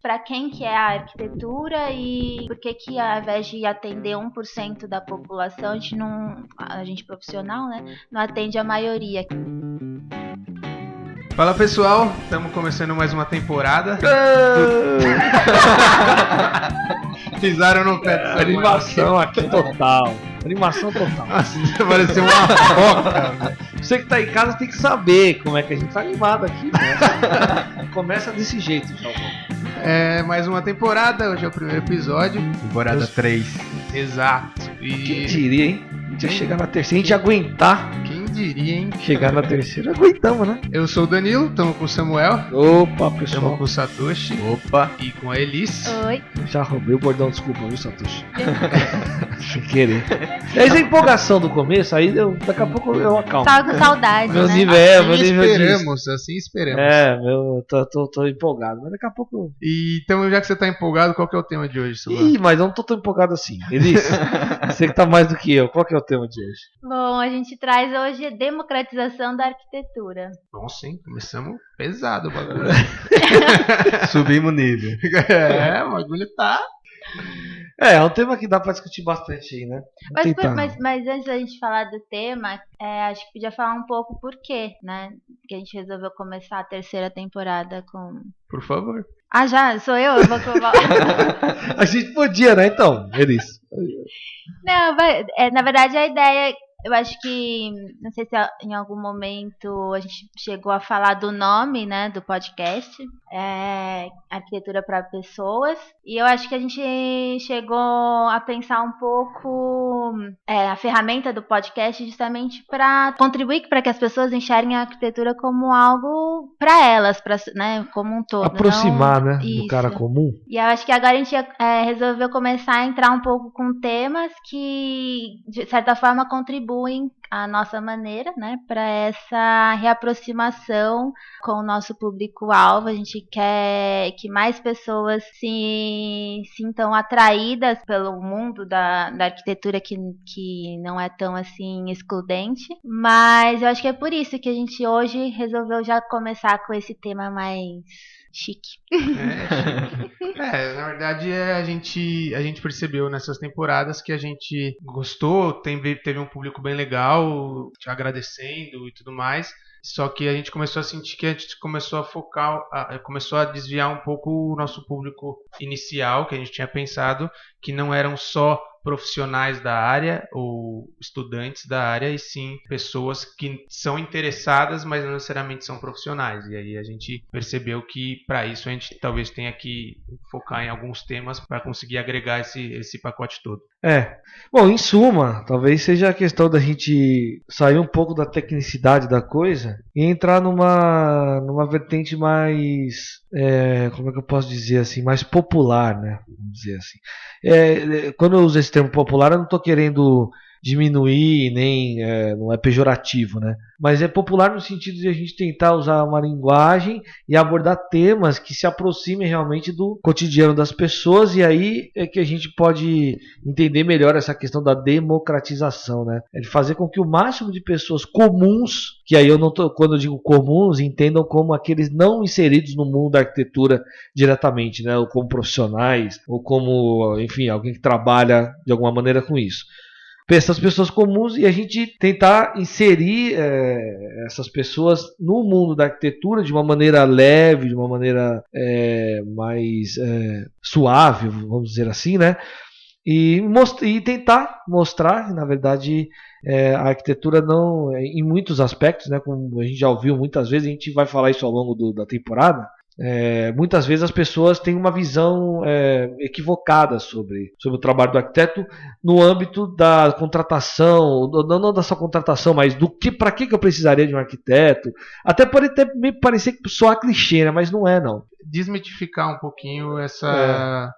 para quem que é a arquitetura e por que ao invés de atender 1% da população, a gente profissional, né, não atende a maioria. Fala pessoal, estamos começando mais uma temporada. Pisaram no pé dessa animação aqui total. Animação total. Nossa, pareceu uma foca. Você que tá em casa tem que saber como é que a gente tá animado aqui, né? Começa desse jeito, João. Mais uma temporada, hoje é o primeiro episódio. Temporada 3. Exato. E quem diria, hein? A gente ia chegar na terceira, a gente ia aguentar. Quem diria, hein? Chegar na terceira, aguentamos, né? Eu sou o Danilo, estamos com o Samuel. Opa, pessoal. Estamos com o Satoshi. Opa. E com a Elis. Oi. Já roubei o bordão, desculpa, viu, Satoshi? Sem querer. Essa empolgação do começo, aí daqui a pouco eu acalmo. Tava com saudade, Meu né? nível Assim esperamos. Tô empolgado, mas daqui a pouco... E então, já que você tá empolgado, qual que é o tema de hoje, Samuel? Ih, mas eu não tô tão empolgado assim. Elis, você que tá mais do que eu, qual que é o tema de hoje? Bom, a gente traz hoje a democratização da arquitetura. Nossa, hein? Começamos pesado o bagulho. Subimos o nível. O bagulho tá... É um tema que dá pra discutir bastante aí, né? Mas antes da gente falar do tema, acho que podia falar um pouco por quê, né? Que a gente resolveu começar a terceira temporada com... Por favor. Ah, já? Sou eu? Eu vou falar. A gente podia, né, então, Elis? Não, na verdade a ideia... Eu acho que, não sei se em algum momento a gente chegou a falar do nome, né, do podcast, Arquitetura para Pessoas, e eu acho que a gente chegou a pensar um pouco a ferramenta do podcast justamente para contribuir para que as pessoas enxerguem a arquitetura como algo para elas, né, como um todo. Aproximar, não... né, Isso. do cara comum. E eu acho que agora a gente resolveu começar a entrar um pouco com temas que, de certa forma, contribuem a nossa maneira, né, para essa reaproximação com o nosso público-alvo. A gente quer que mais pessoas se sintam atraídas pelo mundo da arquitetura que não é tão assim excludente, mas eu acho que é por isso que a gente hoje resolveu já começar com esse tema mais chique. Na verdade a gente percebeu nessas temporadas que a gente gostou, teve um público bem legal, te agradecendo e tudo mais. Só que a gente começou a sentir que a gente começou a focar, começou a desviar um pouco o nosso público inicial, que a gente tinha pensado, que não eram só profissionais da área ou estudantes da área, e sim pessoas que são interessadas, mas não necessariamente são profissionais. E aí a gente percebeu que para isso a gente talvez tenha que focar em alguns temas para conseguir agregar esse pacote todo. Bom, em suma, talvez seja a questão da gente sair um pouco da tecnicidade da coisa e entrar numa vertente mais, como é que eu posso dizer assim, mais popular, né? Vamos dizer assim. Quando eu uso esse termo popular, eu não estou querendo diminuir, nem não é pejorativo, né? Mas é popular no sentido de a gente tentar usar uma linguagem e abordar temas que se aproximem realmente do cotidiano das pessoas, e aí é que a gente pode entender melhor essa questão da democratização, né? É de fazer com que o máximo de pessoas comuns, que aí quando eu digo comuns, entendam como aqueles não inseridos no mundo da arquitetura diretamente, né? Ou como profissionais, ou como, enfim, alguém que trabalha de alguma maneira com isso. Essas pessoas comuns, e a gente tentar inserir essas pessoas no mundo da arquitetura de uma maneira leve, de uma maneira mais suave, vamos dizer assim, né? E tentar mostrar que, na verdade, a arquitetura não, em muitos aspectos, né, como a gente já ouviu muitas vezes, a gente vai falar isso ao longo da temporada. Muitas vezes as pessoas têm uma visão equivocada sobre o trabalho do arquiteto no âmbito da contratação, não da sua contratação, mas para que eu precisaria de um arquiteto. Até pode me parecer que soar clichê, né? Mas não é, não. Desmitificar um pouquinho essa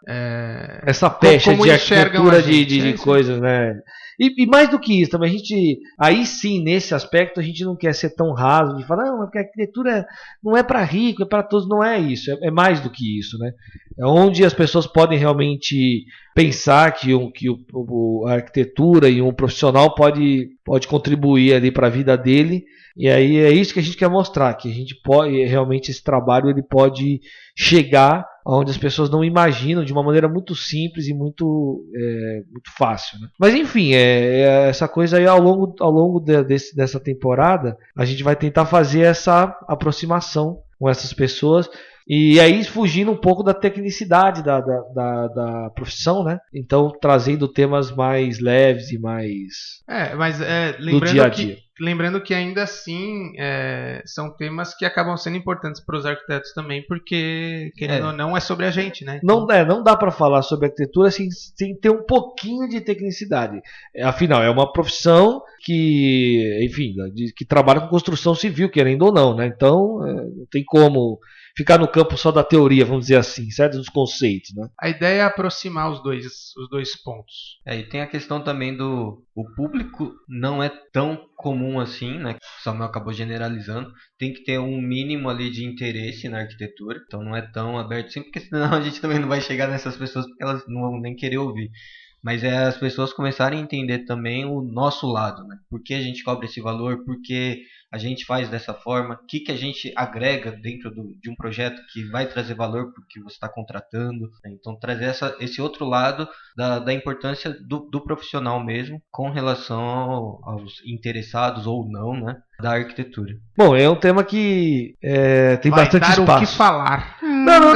pecha de arquitetura de isso. Coisas, né? E mais do que isso, também a gente, aí sim, nesse aspecto, a gente não quer ser tão raso de falar, não, porque a arquitetura não é para rico, é para todos. Não é isso, é mais do que isso, né? É onde as pessoas podem realmente pensar que a arquitetura e um profissional pode contribuir ali para a vida dele E aí é isso que a gente quer mostrar, que a gente pode, realmente esse trabalho ele pode chegar onde as pessoas não imaginam, de uma maneira muito simples e muito fácil, né? Mas enfim, essa coisa aí ao longo dessa temporada, a gente vai tentar fazer essa aproximação com essas pessoas. E aí fugindo um pouco da tecnicidade da profissão, né? Então trazendo temas mais leves e mais do dia a dia. Lembrando que ainda assim são temas que acabam sendo importantes para os arquitetos também, porque querendo ou não é sobre a gente, né? Então... Não dá para falar sobre arquitetura sem ter um pouquinho de tecnicidade. Afinal, é uma profissão que, enfim, que trabalha com construção civil, querendo ou não, né? Então não tem como ficar no campo só da teoria, vamos dizer assim, certo? Dos conceitos, né? A ideia é aproximar os dois pontos. E tem a questão também o público não é tão comum assim, né? O Samuel acabou generalizando. Tem que ter um mínimo ali de interesse na arquitetura. Então não é tão aberto assim, porque senão a gente também não vai chegar nessas pessoas porque elas não vão nem querer ouvir. Mas as pessoas começarem a entender também o nosso lado, né? Por que a gente cobra esse valor, por que a gente faz dessa forma, o que a gente agrega dentro de um projeto que vai trazer valor para o que você está contratando, né? Então trazer esse outro lado da importância do profissional mesmo com relação aos interessados ou não, né, da arquitetura. Bom, é um tema que tem bastante espaço. Vai dar o que falar. Não,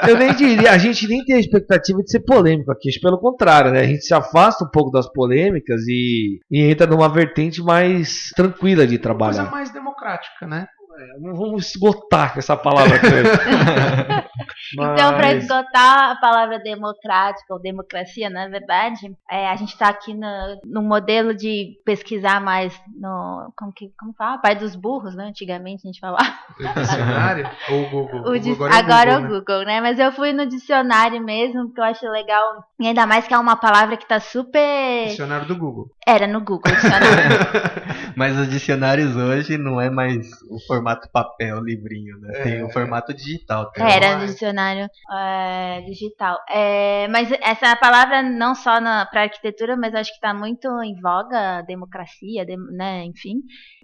eu nem diria. A gente nem tem a expectativa de ser polêmico aqui. Pelo contrário, né? A gente se afasta um pouco das polêmicas e entra numa vertente mais tranquila de trabalhar. Coisa mais democrática, né? Não vamos esgotar com essa palavra. Então, para esgotar a palavra democrática ou democracia, na verdade, a gente está aqui no modelo de pesquisar mais no... Como fala? Pai dos burros, né? Antigamente a gente falava. O dicionário ou o Google? Agora é o Google, né? Mas eu fui no dicionário mesmo, porque eu acho legal. E ainda mais que é uma palavra que está super... Dicionário do Google. Era no Google, dicionário. Mas os dicionários hoje não é mais o formato papel, livrinho, né? Tem o formato digital. Era no dicionário digital. Mas essa palavra não só para arquitetura, mas acho que está muito em voga, democracia, né? Enfim.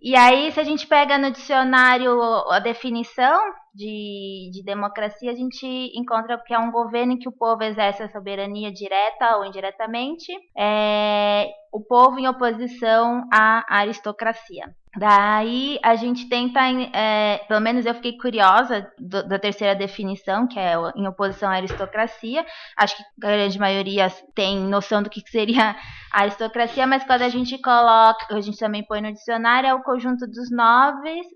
E aí, se a gente pega no dicionário a definição de democracia, a gente encontra que é um governo em que o povo exerce a soberania direta ou indiretamente, o povo em oposição à aristocracia. Daí a gente tenta, pelo menos eu fiquei curiosa da terceira definição, que é em oposição à aristocracia. Acho que a grande maioria tem noção do que seria a aristocracia, mas quando a gente coloca, a gente também põe no dicionário, é o conjunto dos nobres,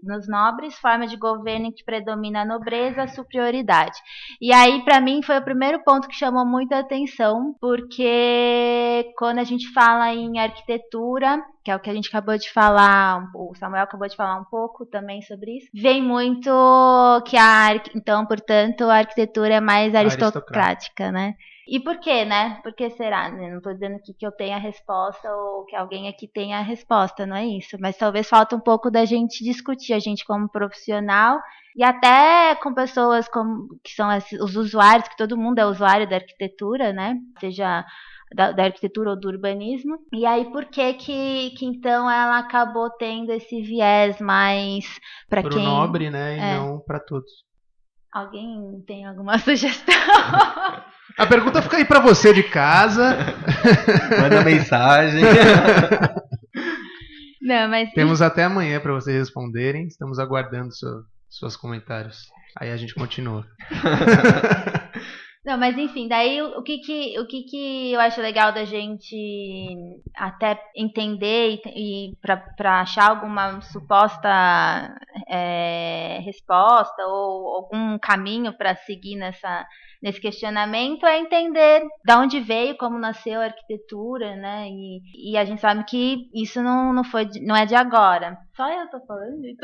forma de governo em que predomina a nobreza, a superioridade. E aí, para mim, foi o primeiro ponto que chamou muita atenção, porque quando a gente fala em arquitetura, que é o que a gente acabou de falar, o Samuel acabou de falar um pouco também sobre isso, vem muito que então, portanto, a arquitetura é mais aristocrática, né? E por quê, né? Por que será? Não estou dizendo aqui que eu tenha a resposta ou que alguém aqui tenha a resposta, não é isso. Mas talvez falta um pouco da gente discutir, a gente como profissional e até com pessoas que são os usuários, que todo mundo é usuário da arquitetura, né? Seja da arquitetura ou do urbanismo. E aí por que então ela acabou tendo esse viés mais para quem... Pro nobre, né? E não para todos. Alguém tem alguma sugestão? A pergunta fica aí para você de casa. Manda mensagem. Não, mas... Temos até amanhã para vocês responderem. Estamos aguardando seus comentários. Aí a gente continua. Não, mas enfim, daí o que eu acho legal da gente até entender e para achar alguma suposta resposta ou algum caminho para seguir nesse questionamento é entender de onde veio, como nasceu a arquitetura, né? E a gente sabe que isso não é de agora. Só eu tô falando isso?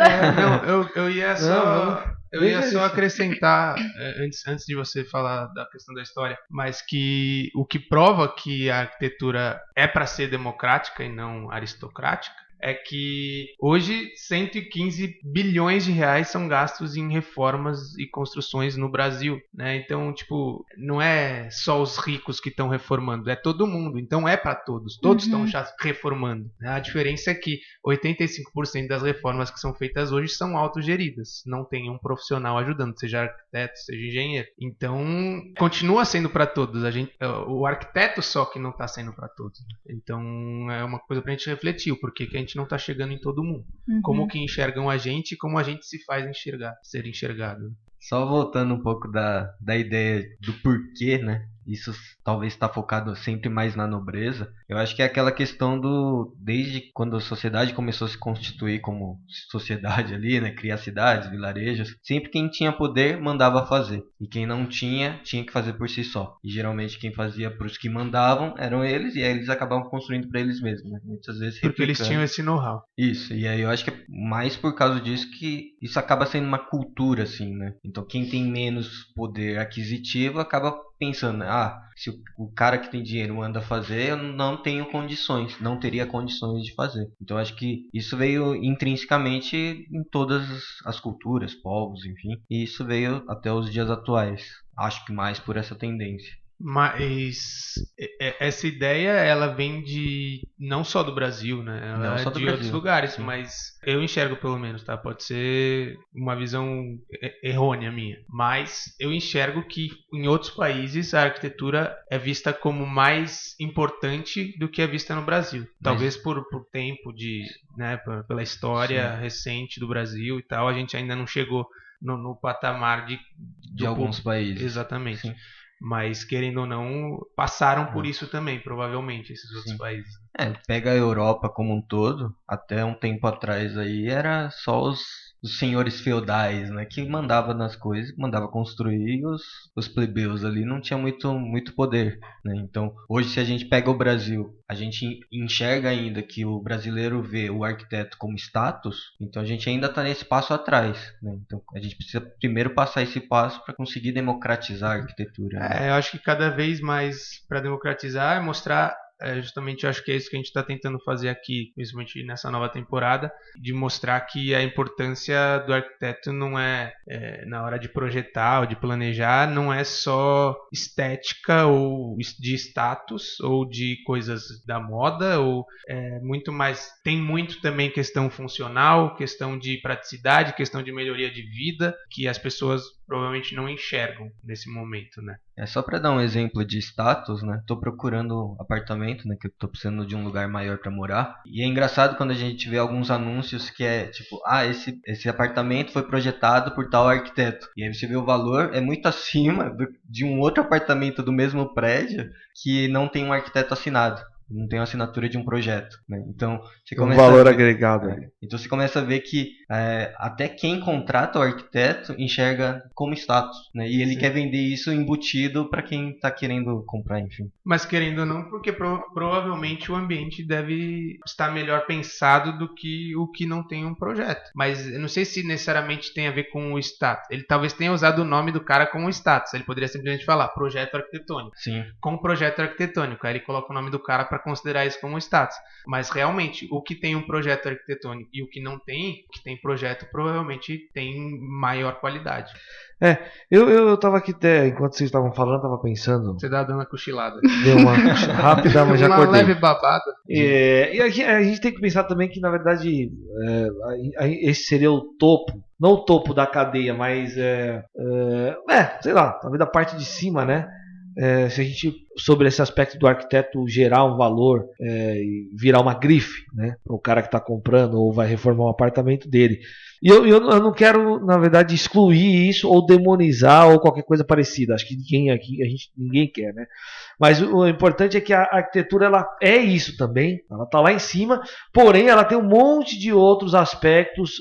Eu ia só acrescentar, antes de você falar da questão da história, mas que o que prova que a arquitetura é para ser democrática e não aristocrática é que hoje 115 bilhões de reais são gastos em reformas e construções no Brasil, né? Então, tipo, não é só os ricos que estão reformando, é todo mundo. Então é para todos. Todos estão já reformando. A diferença é que 85% das reformas que são feitas hoje são autogeridas. Não tem um profissional ajudando, seja arquiteto, seja engenheiro. Então, continua sendo para todos. O arquiteto só que não está sendo para todos. Então, é uma coisa para a gente refletir. O porquê que a gente não está chegando em todo mundo. Como que enxergam a gente e como a gente se faz ser enxergado. Só voltando um pouco da ideia do porquê, né? Isso talvez está focado sempre mais na nobreza. Eu acho que é aquela questão desde quando a sociedade começou a se constituir como sociedade ali, né? Criar cidades, vilarejos. Sempre quem tinha poder mandava fazer. E quem não tinha, tinha que fazer por si só. E geralmente quem fazia para os que mandavam eram eles, e aí eles acabavam construindo para eles mesmos, né? Muitas vezes porque eles tinham esse know-how. Isso, e aí eu acho que é mais por causa disso que isso acaba sendo uma cultura, assim, né? Então quem tem menos poder aquisitivo acaba pensando, se o cara que tem dinheiro manda fazer, eu não tenho condições, não teria condições de fazer. Então acho que isso veio intrinsecamente em todas as culturas, povos, enfim, e isso veio até os dias atuais. Acho que mais por essa tendência. Mas essa ideia, ela vem não só do Brasil, né? Ela é de outros lugares, sim. Mas eu enxergo pelo menos, tá? Pode ser uma visão errônea minha. Mas eu enxergo que em outros países a arquitetura é vista como mais importante do que é vista no Brasil. Talvez por tempo né? Pela história recente do Brasil e tal, a gente ainda não chegou no patamar de alguns países. Exatamente. Sim. Mas, querendo ou não, passaram por isso também, provavelmente, esses outros países. Pega a Europa como um todo, até um tempo atrás aí, era só os senhores feudais, né, que mandavam nas coisas, mandava construir, e os plebeus ali não tinha muito poder, né? Então, hoje se a gente pega o Brasil, a gente enxerga ainda que o brasileiro vê o arquiteto como status, então a gente ainda está nesse passo atrás, né? Então a gente precisa primeiro passar esse passo para conseguir democratizar a arquitetura, né? Eu acho que cada vez mais para democratizar é mostrar justamente eu acho que é isso que a gente está tentando fazer aqui, principalmente nessa nova temporada, de mostrar que a importância do arquiteto não é na hora de projetar ou de planejar, não é só estética ou de status ou de coisas da moda, ou muito mais, tem muito também questão funcional, questão de praticidade, questão de melhoria de vida, que as pessoas provavelmente não enxergam nesse momento, né? Só para dar um exemplo de status, né? Tô procurando apartamento, né? Que eu tô precisando de um lugar maior para morar. E é engraçado quando a gente vê alguns anúncios que é tipo, esse apartamento foi projetado por tal arquiteto. E aí você vê o valor, é muito acima de um outro apartamento do mesmo prédio que não tem um arquiteto assinado. Não tem uma assinatura de um projeto, né? Então você começa valor agregado. Então você começa a ver que até quem contrata o arquiteto enxerga como status, né? E ele quer vender isso embutido para quem está querendo comprar, enfim. Mas querendo ou não, porque provavelmente o ambiente deve estar melhor pensado do que o que não tem um projeto. Mas eu não sei se necessariamente tem a ver com o status. Ele talvez tenha usado o nome do cara como status. Ele poderia simplesmente falar projeto arquitetônico. Sim. Com projeto arquitetônico. Aí ele coloca o nome do cara para considerar isso como status. Mas realmente, o que tem um projeto arquitetônico e o que não tem, o que tem projeto provavelmente tem maior qualidade. Eu tava aqui até, enquanto vocês estavam falando, tava pensando. Você dá dando uma cochilada. Deu uma rápida, mas já acordei. Uma leve babada. E a gente tem que pensar também que, na verdade, esse seria o topo. Não o topo da cadeia, mas sei lá, talvez da parte de cima, né? Se a gente, sobre esse aspecto do arquiteto gerar um valor e virar uma grife, né, para o cara que está comprando ou vai reformar um apartamento dele. E eu não quero, na verdade, excluir isso ou demonizar ou qualquer coisa parecida. Acho que ninguém quer, né? Mas o importante é que a arquitetura ela é isso também. Ela está lá em cima, porém ela tem um monte de outros aspectos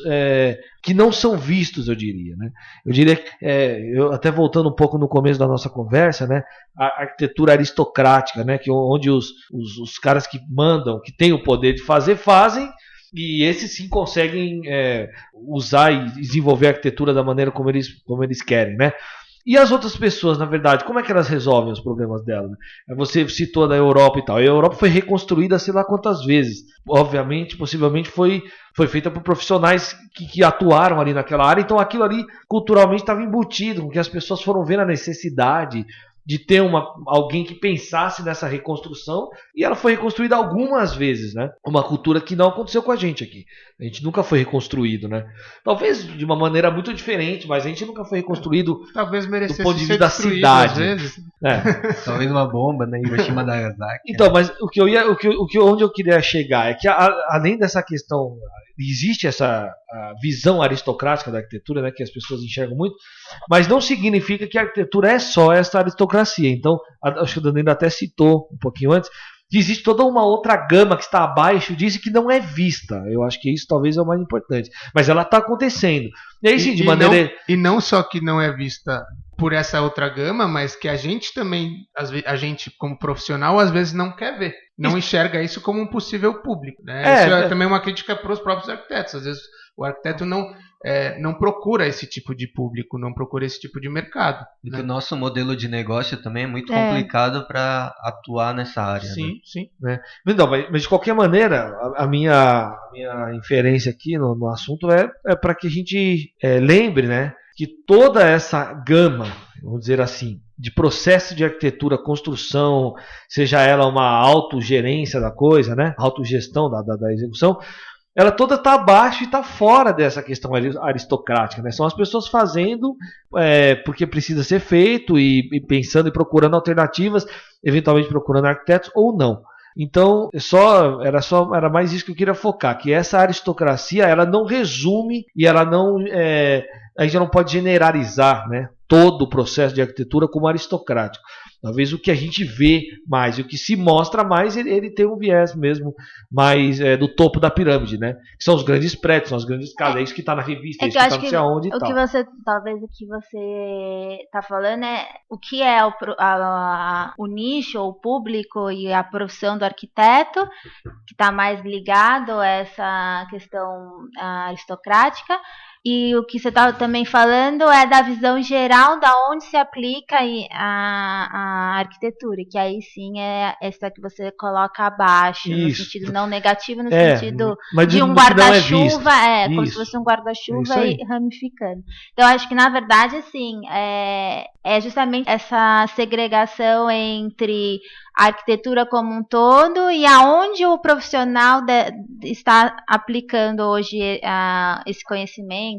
que não são vistos, eu diria, né? Eu diria que, eu até voltando um pouco no começo da nossa conversa, né? A arquitetura aristocrática, né? Onde os caras que mandam, que têm o poder de fazer, fazem. E esses sim conseguem usar e desenvolver a arquitetura da maneira como eles querem, né? E as outras pessoas, na verdade, como é que elas resolvem os problemas delas? Você citou da Europa e tal. A Europa foi reconstruída sei lá quantas vezes. Obviamente, possivelmente foi feita por profissionais que atuaram ali naquela área. Então aquilo ali culturalmente estava embutido, porque as pessoas foram vendo a necessidade de ter alguém que pensasse nessa reconstrução, e ela foi reconstruída algumas vezes, né? Uma cultura que não aconteceu com a gente aqui. A gente nunca foi reconstruído, né? Talvez de uma maneira muito diferente, mas a gente nunca foi reconstruído Talvez merecesse do ponto de ser vista da destruído, cidade. às vezes. Talvez uma bomba, né? Hiroshima e Nagasaki. Então, mas onde eu queria chegar é que além dessa questão, existe essa visão aristocrática da arquitetura, né, que as pessoas enxergam muito, mas não significa que a arquitetura é só essa aristocracia. Então, acho que o Danilo até citou um pouquinho antes, que existe toda uma outra gama que está abaixo disso e que não é vista. Eu acho que isso talvez é o mais importante. Mas ela está acontecendo. E aí, sim, de maneira... Não só que não é vista por essa outra gama, mas que a gente também, a gente como profissional, às vezes não quer ver. Não enxerga isso como um possível público. Né? Isso é também uma crítica para os próprios arquitetos. Às vezes o arquiteto não procura esse tipo de público, não procura esse tipo de mercado. Né? O nosso modelo de negócio também é muito complicado para atuar nessa área. Sim, né? sim. Né? Não, mas de qualquer maneira, a minha inferência aqui no assunto é para que a gente lembre, né, que toda essa gama, vamos dizer assim, de processo de arquitetura, construção, seja ela uma autogerência da coisa, né, autogestão da execução, ela toda está abaixo e está fora dessa questão aristocrática. Né? São as pessoas fazendo porque precisa ser feito e pensando e procurando alternativas, eventualmente procurando arquitetos ou não. Então, era mais isso que eu queria focar, que essa aristocracia, ela não resume e ela não, a gente não pode generalizar, né, todo o processo de arquitetura como aristocrático. Talvez o que a gente vê mais, e o que se mostra mais, ele tem um viés mesmo mais do topo da pirâmide, né? Que são os grandes prédios, são as grandes casas, é isso que está na revista, é isso que está não sei aonde e tal. Talvez o que você está falando é o que é o nicho, o público e a profissão do arquiteto, que está mais ligado a essa questão aristocrática. E o que você estava também falando é da visão geral da onde se aplica a arquitetura, que aí sim é essa que você coloca abaixo, no sentido não negativo, no sentido de um guarda-chuva, como se fosse um guarda-chuva e ramificando. Então, acho que, na verdade, assim, é justamente essa segregação entre a arquitetura como um todo e aonde o profissional está aplicando hoje esse conhecimento,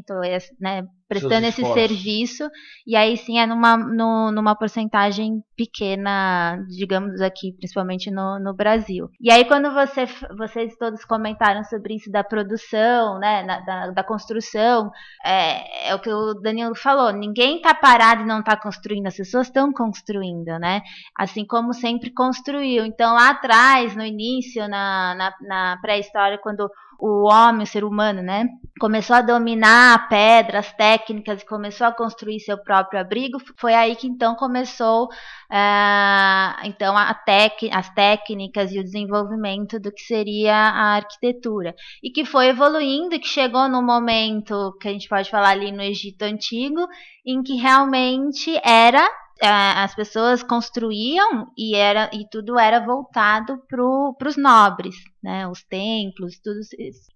né, prestando esse serviço, e aí sim é numa porcentagem pequena, digamos aqui, principalmente no Brasil. E aí quando vocês todos comentaram sobre isso da produção, né, da construção, é o que o Danilo falou, ninguém está parado e não está construindo, as pessoas estão construindo, né, assim como sempre construiu. Então lá atrás, no início, na pré-história, quando o homem, o ser humano, né, começou a dominar a pedra, as técnicas, e começou a construir seu próprio abrigo, foi aí que então começou então as técnicas e o desenvolvimento do que seria a arquitetura. E que foi evoluindo e que chegou no momento que a gente pode falar ali no Egito Antigo, em que realmente as pessoas construíam e tudo era voltado para os nobres, né? Os templos, tudo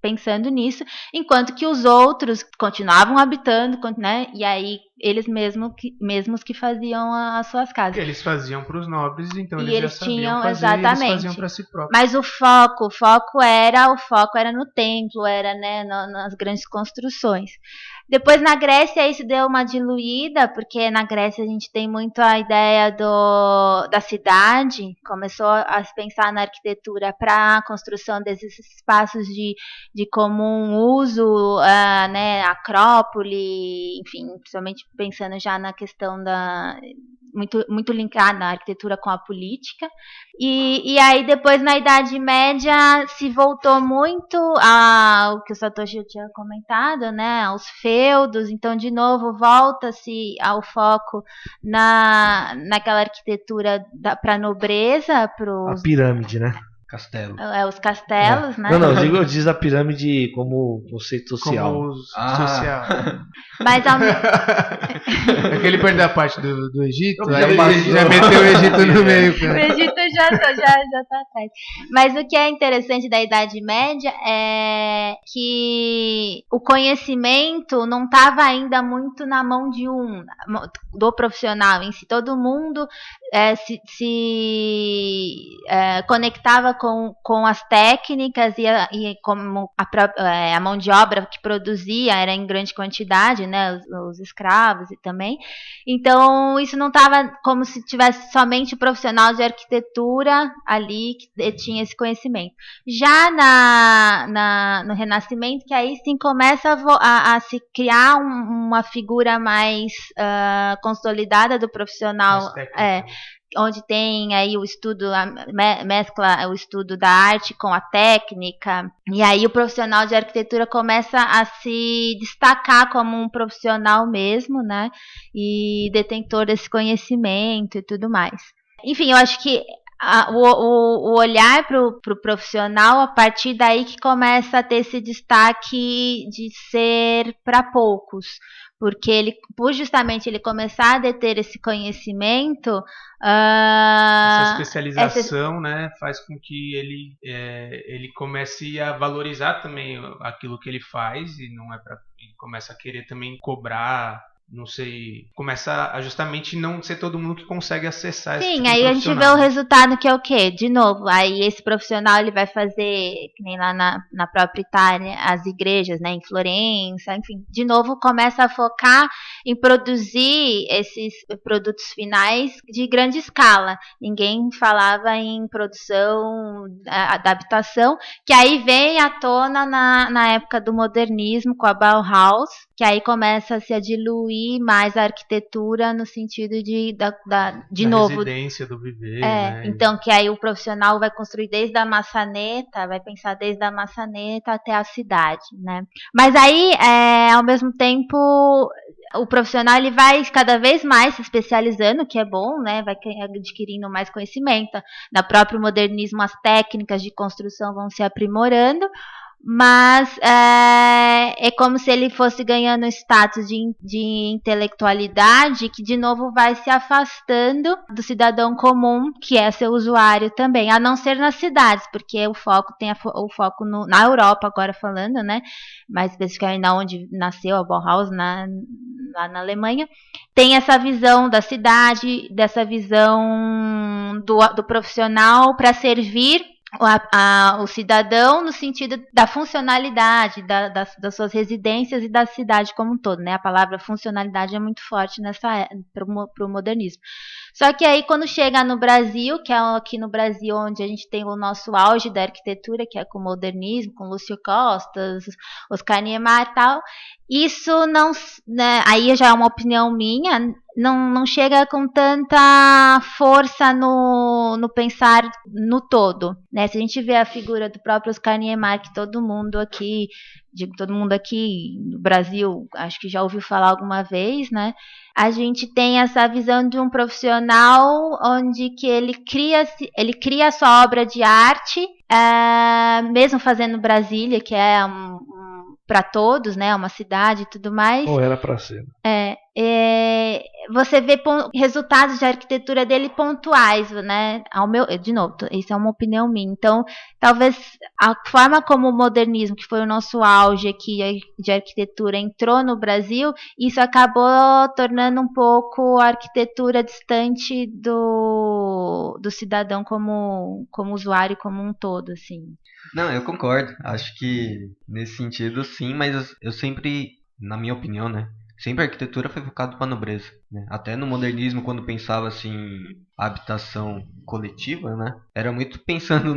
pensando nisso, enquanto que os outros continuavam habitando, né? E aí eles mesmos que faziam as suas casas. Eles faziam para os nobres, então e eles já sabiam fazer, exatamente. Eles faziam para si próprios. Mas o foco era no templo, era, né, nas grandes construções. Depois na Grécia isso deu uma diluída, porque na Grécia a gente tem muito a ideia da cidade, começou a se pensar na arquitetura para a construção desses espaços de comum uso, né, Acrópole, enfim, principalmente pensando já na questão muito linkada na arquitetura com a política. E aí depois na Idade Média se voltou muito ao que o Satoshi tinha comentado, né, aos feudos. Então de novo volta-se ao foco naquela arquitetura para a nobreza, a pirâmide, né? Castelo. Os castelos, né? Não, eu digo a pirâmide como conceito social. Como social. Mas Aquele perdeu a parte do Egito, Eu aí passei. já meteu o Egito no meio, o cara. Egito já tá atrás. Mas o que é interessante da Idade Média é que o conhecimento não estava ainda muito na mão do profissional em si. Todo mundo se conectava com as técnicas e como a mão de obra que produzia era em grande quantidade, né, os escravos e também. Então, isso não estava como se tivesse somente o profissional de arquitetura ali que tinha esse conhecimento. Já no Renascimento, que aí sim começa a se criar uma figura mais consolidada do profissional, onde tem aí o estudo, mescla o estudo da arte com a técnica, e aí o profissional de arquitetura começa a se destacar como um profissional mesmo, né, e detentor desse conhecimento e tudo mais. Enfim, eu acho que o olhar para o profissional, a partir daí que começa a ter esse destaque de ser para poucos, porque por justamente ele começar a deter esse conhecimento, essa especialização, né, faz com que ele comece a valorizar também aquilo que ele faz e ele começa a querer também cobrar. Não sei, começa a justamente não ser todo mundo que consegue acessar esse tipo de aí a gente vê o resultado que é o quê? De novo, aí esse profissional ele vai fazer, que nem lá na própria Itália, as igrejas, né, em Florença, enfim, de novo começa a focar em produzir esses produtos finais de grande escala. Ninguém falava em produção, adaptação, que aí vem à tona na época do modernismo com a Bauhaus, que aí começa a se diluir mais a arquitetura no sentido de novo, residência do viver, né? Então que aí o profissional vai construir desde a maçaneta, vai pensar desde a maçaneta até a cidade, né? Mas aí, ao mesmo tempo, o profissional ele vai cada vez mais se especializando, que é bom, né? Vai adquirindo mais conhecimento. No próprio modernismo, as técnicas de construção vão se aprimorando. Mas é como se ele fosse ganhando status de intelectualidade, que de novo vai se afastando do cidadão comum, que é seu usuário também, a não ser nas cidades, porque o foco tem o foco na Europa agora falando, né? Mais especificamente onde nasceu a Bauhaus, lá na Alemanha, tem essa visão da cidade, dessa visão do profissional para servir o cidadão no sentido da funcionalidade das suas residências e da cidade como um todo, né? A palavra funcionalidade é muito forte para o modernismo. Só que aí quando chega no Brasil, que é aqui no Brasil onde a gente tem o nosso auge da arquitetura, que é com o modernismo, com Lúcio Costa, Oscar Niemeyer e tal, isso não, né, aí já é uma opinião minha, não chega com tanta força no pensar no todo, né? Se a gente vê a figura do próprio Oscar Niemeyer, que todo mundo aqui no Brasil, acho que já ouviu falar alguma vez, né? A gente tem essa visão de um profissional onde que ele cria a sua obra de arte, mesmo fazendo Brasília, que é para todos, né? Uma cidade e tudo mais. Ou era para ser. Você vê resultados de arquitetura dele pontuais, né? De novo, isso é uma opinião minha. Então, talvez a forma como o modernismo, que foi o nosso auge aqui de arquitetura, entrou no Brasil, isso acabou tornando um pouco a arquitetura distante do cidadão como usuário como um todo, assim. Não, eu concordo. Acho que nesse sentido sim, mas eu sempre, na minha opinião, né? Sempre a arquitetura foi focada para a nobreza, né? Até no modernismo, quando pensava assim, a habitação coletiva, né? Era muito pensando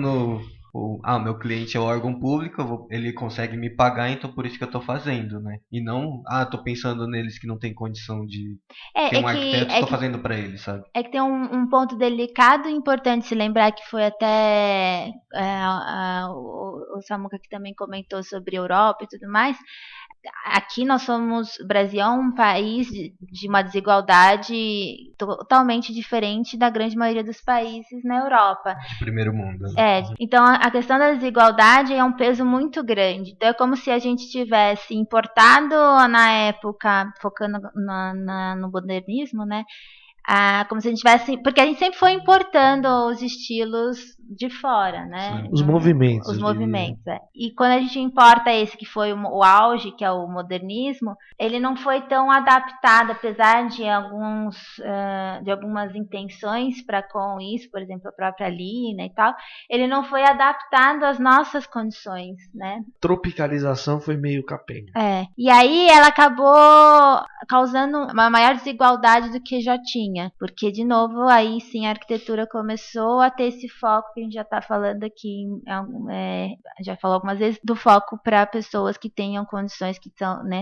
o meu cliente é o órgão público, ele consegue me pagar, então por isso que eu estou fazendo, né? E não, estou pensando neles que não tem condição de ter um arquiteto, estou fazendo para eles, sabe? É que tem um ponto delicado e importante se lembrar, que foi até o Samuca que também comentou sobre a Europa e tudo mais. aqui o Brasil é um país de uma desigualdade totalmente diferente da grande maioria dos países na Europa. De primeiro mundo. Então a questão da desigualdade é um peso muito grande. Então é como se a gente tivesse importado na época, focando no modernismo, né? Como se a gente tivesse. Porque a gente sempre foi importando os estilos de fora, né? Sim. Os movimentos. Os movimentos, E quando a gente importa esse que foi o auge, que é o modernismo, ele não foi tão adaptado, apesar de algumas intenções para com isso, por exemplo, a própria Lina e tal, ele não foi adaptado às nossas condições, né? Tropicalização foi meio capenga. E aí ela acabou causando uma maior desigualdade do que já tinha. Porque, de novo, aí sim a arquitetura começou a ter esse foco que a gente já está falando aqui, já falou algumas vezes, do foco para pessoas que tenham condições, que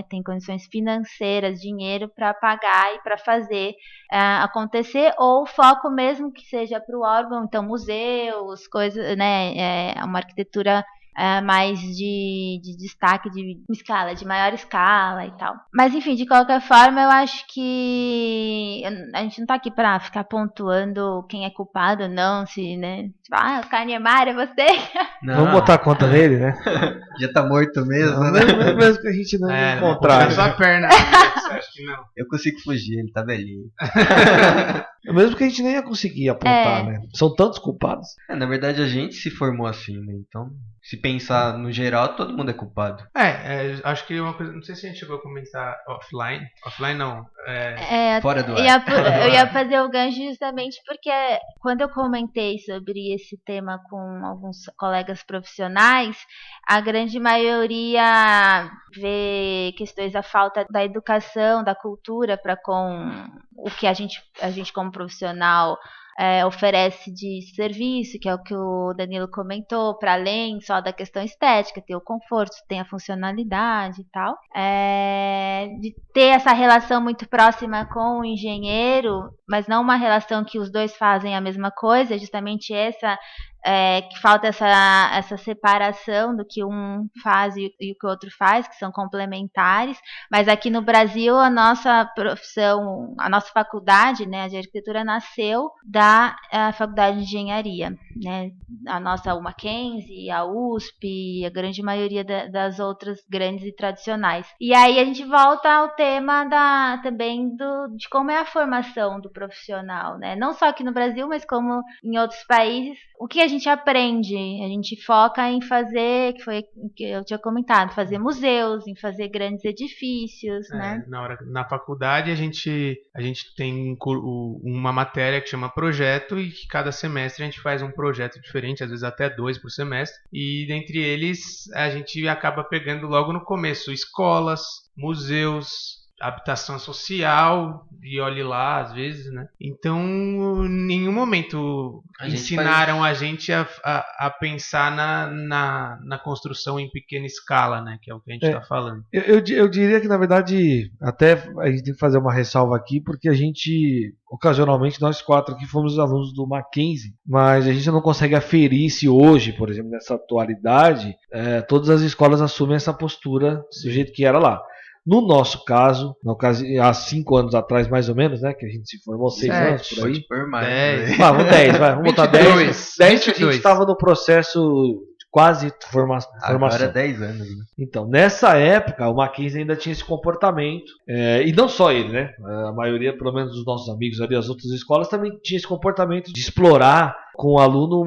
têm condições financeiras, dinheiro para pagar e para fazer acontecer, ou foco mesmo que seja para o órgão, então museus, coisas, né, uma arquitetura mais de destaque de escala, de maior escala e tal. Mas enfim, de qualquer forma, eu acho que a gente não tá aqui pra ficar pontuando quem é culpado ou não, se, né? Tipo, o Kahneman é você. Não. Vamos botar a conta nele, né? Já tá morto mesmo, não, né? Mesmo que a gente não encontrar. Só a perna, você acha que não? Eu consigo fugir, ele tá velhinho. Mesmo que a gente nem ia conseguir apontar, né? São tantos culpados. Na verdade, a gente se formou assim, né? Então, se pensar no geral, todo mundo é culpado. Acho que uma coisa, não sei se a gente chegou a comentar offline. Offline não. Fora do ar. Eu ia fazer o gancho justamente porque quando eu comentei sobre esse tema com alguns colegas profissionais, a grande maioria vê questões da falta da educação, da cultura para com o que a gente como profissional oferece de serviço, que é o que o Danilo comentou, para além só da questão estética, ter o conforto, tem a funcionalidade e tal, de ter essa relação muito próxima com o engenheiro, mas não uma relação que os dois fazem a mesma coisa, justamente essa que falta essa separação do que um faz e o que o outro faz, que são complementares, mas aqui no Brasil a nossa profissão, a nossa faculdade, né, de arquitetura nasceu da faculdade de engenharia, né, a nossa Mackenzie, a USP, a grande maioria das outras grandes e tradicionais. E aí a gente volta ao tema também de como é a formação do profissional, né, não só aqui no Brasil, mas como em outros países. O que a gente aprende? A gente foca em fazer, que foi o que eu tinha comentado, fazer museus, em fazer grandes edifícios, né? Na faculdade a gente tem uma matéria que chama projeto e que cada semestre a gente faz um projeto diferente, às vezes até 2 por semestre. E dentre eles a gente acaba pegando logo no começo escolas, museus, habitação social, e olhe lá, às vezes, né? Então, em nenhum momento ensinaram a gente a pensar na construção em pequena escala, né? Que é o que a gente está falando. Eu diria que, na verdade, até a gente tem que fazer uma ressalva aqui, porque a gente, ocasionalmente, nós 4 aqui fomos alunos do Mackenzie, mas a gente não consegue aferir se hoje, por exemplo, nessa atualidade, todas as escolas assumem essa postura do jeito que era lá. No nosso caso, há 5 anos atrás, mais ou menos, né? Que a gente se formou 6 anos por aí. Vamos 10, vamos botar 10. 10 que a gente estava no processo de quase formação. Agora 10 anos. Né? Então, nessa época, o Mackenzie ainda tinha esse comportamento. E não só ele, né? A maioria, pelo menos dos nossos amigos ali, as outras escolas, também tinha esse comportamento de explorar com o aluno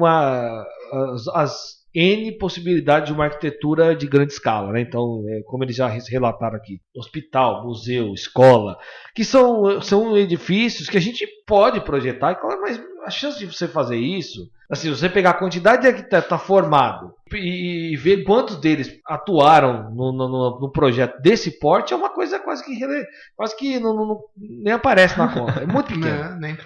as N possibilidades de uma arquitetura de grande escala, né? Então, como eles já relataram aqui, hospital, museu, escola, que são edifícios que a gente pode projetar, claro, mas a chance de você fazer isso, assim, você pegar a quantidade de arquitetos formado e ver quantos deles atuaram no projeto desse porte é uma coisa quase que nem aparece na conta. É muito pequeno. Não, nem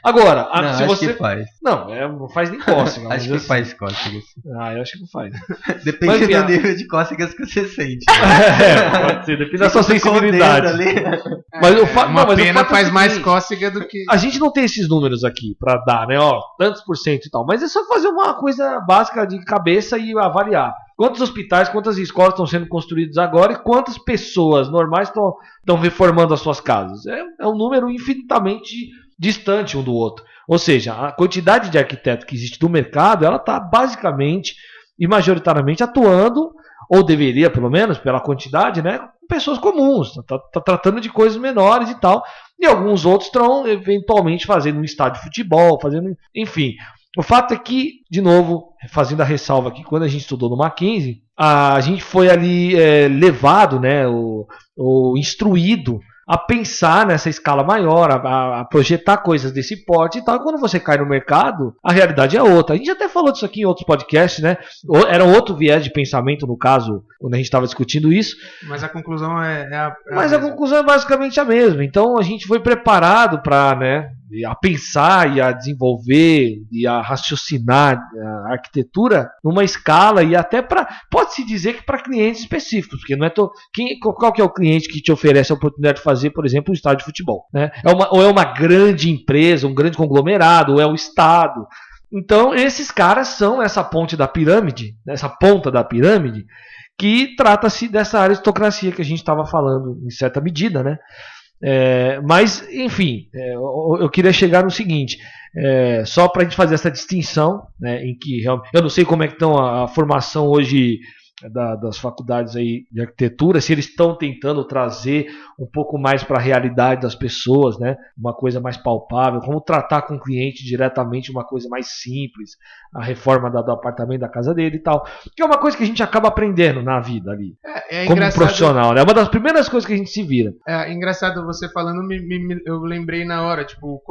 Agora, Não, se acho você... que faz. Não faz nem cócega. Acho que mas faz cócegas. eu acho que não faz. Depende Mas, do nível de cócegas que você sente. Pode ser, depende da sua sensibilidade. Mas o fato, Uma mas o pena fato é o faz mais seguinte, cócega do que... a gente não tem esses números aqui pra dar, né? Ó, tantos por cento e tal. Mas é só fazer uma coisa básica de cabeça e avaliar. Quantos hospitais, quantas escolas estão sendo construídas agora e quantas pessoas normais estão reformando as suas casas? É um número infinitamente distante um do outro. Ou seja, a quantidade de arquitetos que existe no mercado, ela está basicamente e majoritariamente atuando, ou deveria pelo menos, pela quantidade, né, com pessoas comuns. Tá tratando de coisas menores e tal. E alguns outros estão eventualmente fazendo um estádio de futebol, enfim. O fato é que, de novo, fazendo a ressalva aqui, quando a gente estudou no Mackenzie, a gente foi ali levado, né, ou instruído a pensar nessa escala maior, a projetar coisas desse porte e tal. E quando você cai no mercado, a realidade é outra. A gente até falou disso aqui em outros podcasts, né? Era outro viés de pensamento, no caso, quando a gente estava discutindo isso. Mas a conclusão Mas a conclusão é basicamente a mesma. Então a gente foi preparado para, né, a pensar e a desenvolver e a raciocinar a arquitetura numa escala e até pode-se dizer que para clientes específicos, porque não é qual que é o cliente que te oferece a oportunidade de fazer, por exemplo, um estádio de futebol, né? Ou é uma grande empresa, um grande conglomerado, ou é o Estado. Então esses caras são essa ponte da pirâmide, essa ponta da pirâmide, que trata-se dessa aristocracia que a gente estava falando em certa medida, né? Mas, enfim, eu queria chegar no seguinte, só para a gente fazer essa distinção, né, em que eu não sei como é que estão a formação hoje das faculdades aí de arquitetura, se eles estão tentando trazer um pouco mais para a realidade das pessoas, né, uma coisa mais palpável, como tratar com o cliente diretamente, uma coisa mais simples, a reforma do apartamento da casa dele e tal, que é uma coisa que a gente acaba aprendendo na vida ali, como profissional, né? É uma das primeiras coisas que a gente se vira. É engraçado você falando, eu lembrei na hora, tipo,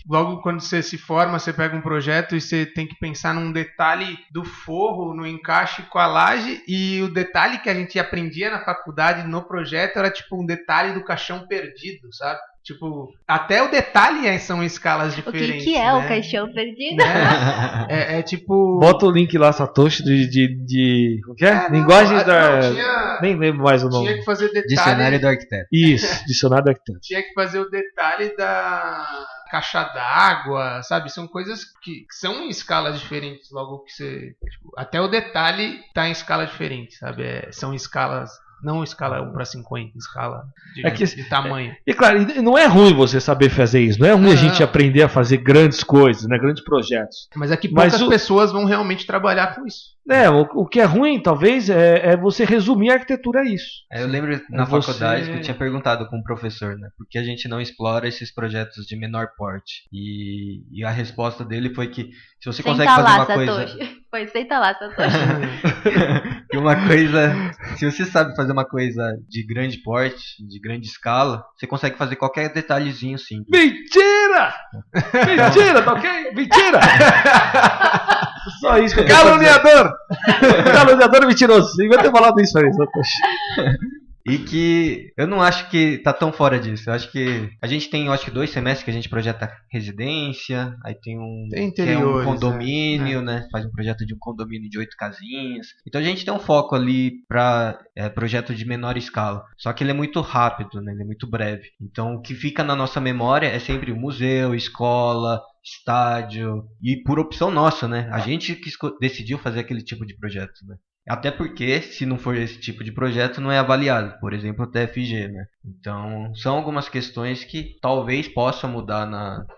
logo quando você se forma, você pega um projeto e você tem que pensar num detalhe do forro, no encaixe com a laje, e o detalhe que a gente aprendia na faculdade, no projeto, era tipo um detalhe do caixão perdido, sabe? Tipo, até o detalhe são escalas diferentes. O que é, né? O caixão perdido? É tipo... Bota o link lá, Satoshi, de o que é? Linguagem da... Nem lembro mais o nome. Tinha que fazer detalhe... Dicionário do arquiteto. Isso, dicionário do arquiteto. Tinha que fazer o detalhe da caixa d'água, sabe? São coisas que são em escalas diferentes, logo que você... Tipo, até o detalhe tá em escala diferente, sabe? São escalas... Não escala 1:50, escala de tamanho. E claro, não é ruim você saber fazer isso. Não é ruim a gente aprender a fazer grandes coisas, né, grandes projetos. Mas é que poucas pessoas vão realmente trabalhar com isso. O que é ruim, talvez, é você resumir a arquitetura a isso. Eu lembro na faculdade que eu tinha perguntado com o professor, né? Por que a gente não explora esses projetos de menor porte? E a resposta dele foi que se você consegue fazer uma coisa... Foi, senta lá, Satoshi. E uma coisa... Se você sabe fazer uma coisa de grande porte, de grande escala, você consegue fazer qualquer detalhezinho simples. Mentira! Mentira, tá ok? Mentira! Só isso que eu Caluniador! Caluniador mentiroso. Você vai ter falado isso aí, Satoshi. E que eu não acho que tá tão fora disso. Eu acho que a gente tem, acho que 2 semestres que a gente projeta residência, aí tem que é um condomínio, né? Faz um projeto de um condomínio de 8 casinhas. Então a gente tem um foco ali para projeto de menor escala. Só que ele é muito rápido, né? Ele é muito breve. Então o que fica na nossa memória é sempre museu, escola, estádio, e por opção nossa, né? A gente que decidiu fazer aquele tipo de projeto, né? Até porque, se não for esse tipo de projeto, não é avaliado. Por exemplo, o TFG, né? Então, são algumas questões que talvez possam mudar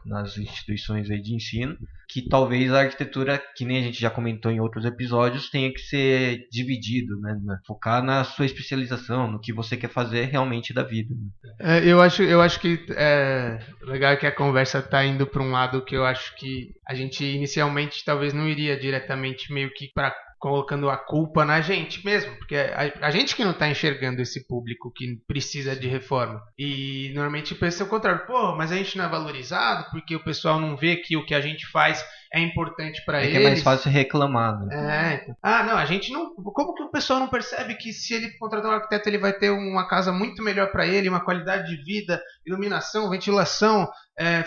nas instituições aí de ensino, que talvez a arquitetura, que nem a gente já comentou em outros episódios, tenha que ser dividido, né? Focar na sua especialização, no que você quer fazer realmente da vida. Né? Eu acho que é legal que a conversa está indo para um lado que eu acho que a gente inicialmente talvez não iria diretamente meio que para colocando a culpa na gente mesmo, porque a gente que não está enxergando esse público que precisa de reforma. E normalmente pensa o contrário, pô, mas a gente não é valorizado porque o pessoal não vê que o que a gente faz é importante para eles. É que é mais fácil reclamar, né? Então. Não, a gente não. Como que o pessoal não percebe que se ele contratar um arquiteto ele vai ter uma casa muito melhor para ele, uma qualidade de vida, iluminação, ventilação,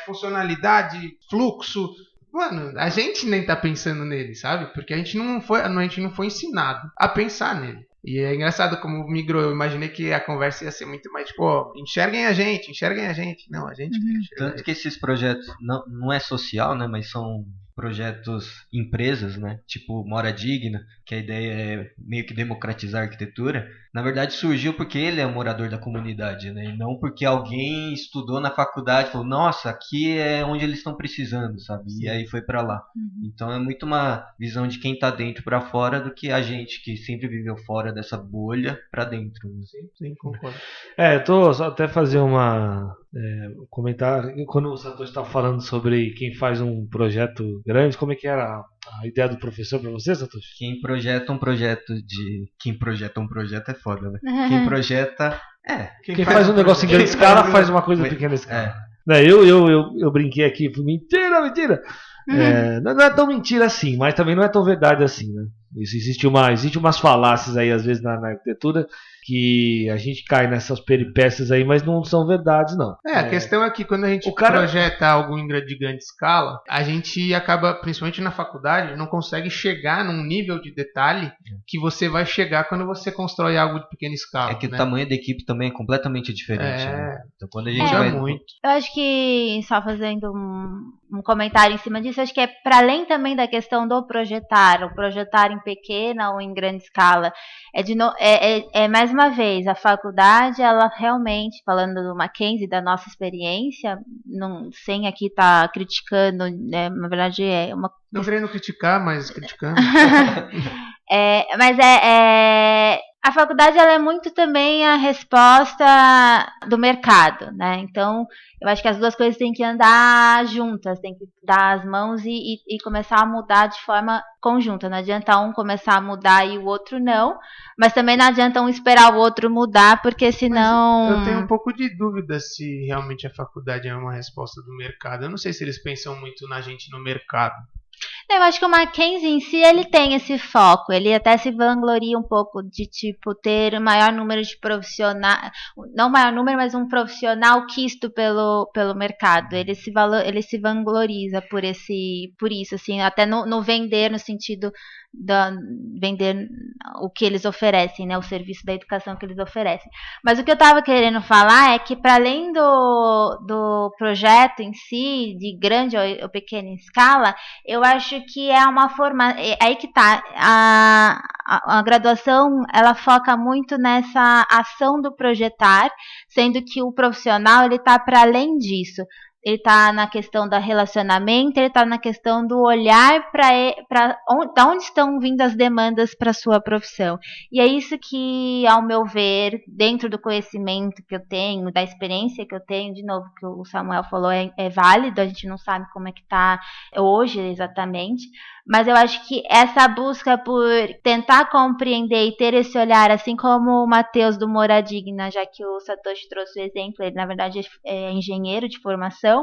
funcionalidade, fluxo. Mano, a gente nem tá pensando nele, sabe? Porque a gente não foi ensinado a pensar nele. E é engraçado como migrou. Eu imaginei que a conversa ia ser muito mais tipo, enxerguem a gente. Não, a gente que enxerga. Tanto que esses projetos não é social, né? Mas são projetos empresas, né? Tipo Mora Digna, que a ideia é meio que democratizar a arquitetura. Na verdade surgiu porque ele é um morador da comunidade, né? E não porque alguém estudou na faculdade e falou, nossa, aqui é onde eles estão precisando, sabe? Sim. E aí foi pra lá. Então é muito uma visão de quem tá dentro pra fora do que a gente que sempre viveu fora dessa bolha pra dentro. Né? Sim, concordo. Eu tô só até fazer um comentário. Quando o Satoshi está falando sobre quem faz um projeto grande, como é que era a ideia do professor para você, Satoshi? Quem projeta um projeto é foda, né? Quem projeta Quem faz um negócio em grande escala faz uma coisa em pequena escala. Eu brinquei aqui, mentira! Não é tão mentira assim, mas também não é tão verdade assim, né? Existe umas falácias aí às vezes na arquitetura que a gente cai nessas peripécias aí, mas não são verdades, não. A questão é que quando a gente projeta algo de grande escala, a gente acaba, principalmente na faculdade, não consegue chegar num nível de detalhe que você vai chegar quando você constrói algo de pequena escala. É que o tamanho da equipe também é completamente diferente. Né? Então quando a gente vai muito. Eu acho que, só fazendo um comentário em cima disso, acho que é para além também da questão do projetar, o projetar em pequena ou em grande escala. Mais uma vez, a faculdade, ela realmente, falando do Mackenzie, da nossa experiência, sem aqui estar criticando, né, na verdade é uma... Não querendo criticar, mas criticando. A faculdade ela é muito também a resposta do mercado, né? Então, eu acho que as duas coisas têm que andar juntas, tem que dar as mãos e começar a mudar de forma conjunta. Não adianta um começar a mudar e o outro não, mas também não adianta um esperar o outro mudar, porque senão... Mas eu tenho um pouco de dúvida se realmente a faculdade é uma resposta do mercado. Eu não sei se eles pensam muito na gente no mercado. Eu acho que o Mackenzie em si, ele tem esse foco, ele até se vangloria um pouco de, tipo, ter o maior número de profissionais, não o maior número, mas um profissional quisto pelo mercado, ele se vangloriza por isso, assim, até no vender, no sentido vender o que eles oferecem, né, o serviço da educação que eles oferecem. Mas o que eu estava querendo falar é que, para além do projeto em si, de grande ou pequena escala, eu acho que é uma forma, aí que tá, a graduação, ela foca muito nessa ação do projetar, sendo que o profissional, ele tá para além disso. Ele está na questão do relacionamento, ele está na questão do olhar para onde estão vindo as demandas para a sua profissão. E é isso que, ao meu ver, dentro do conhecimento que eu tenho, da experiência que eu tenho, de novo, que o Samuel falou, é válido, a gente não sabe como é que está hoje exatamente, mas eu acho que essa busca por tentar compreender e ter esse olhar, assim como o Matheus do Mora Digna, já que o Satoshi trouxe o exemplo, ele na verdade é engenheiro de formação,